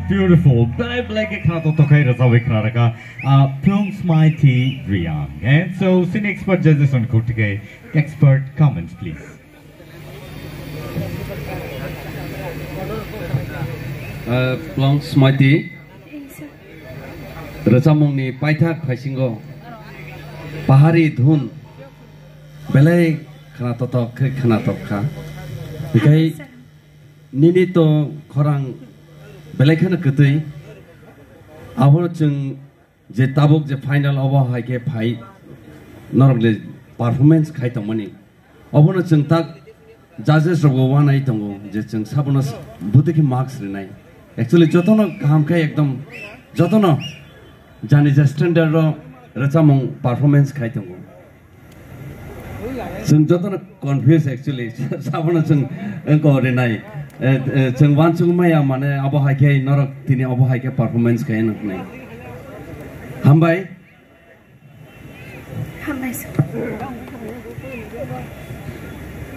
Beautiful. Dive like a cat of Tokairas of Karaka, Plums Mighty Riang. And so, Cine expert judges on Kotige. Expert comments, please. Plums Mighty Razamongni Paitak Paisingo Pahari Dhun Belay Kanatotok Kanatokka. Okay, Ninito Korang Belekana Kutu, our chung, the tabok, the final over hike pie, normally performance khai tongmani obono chung tak judges rogo wanai tongo je chung sabono budeki marks rinai actually jotono kaham khai ekdom jotono jani je standard ro rachamung performance khai tongo chung jotono confuse actually sabono chung engko rinai chung wan chung maya mane abo haike norok tini abo haike performance khai nai hambai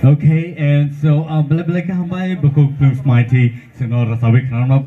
Okay, and so bela-bela ka hambai bakok Film Smighty sinor rasawi kharma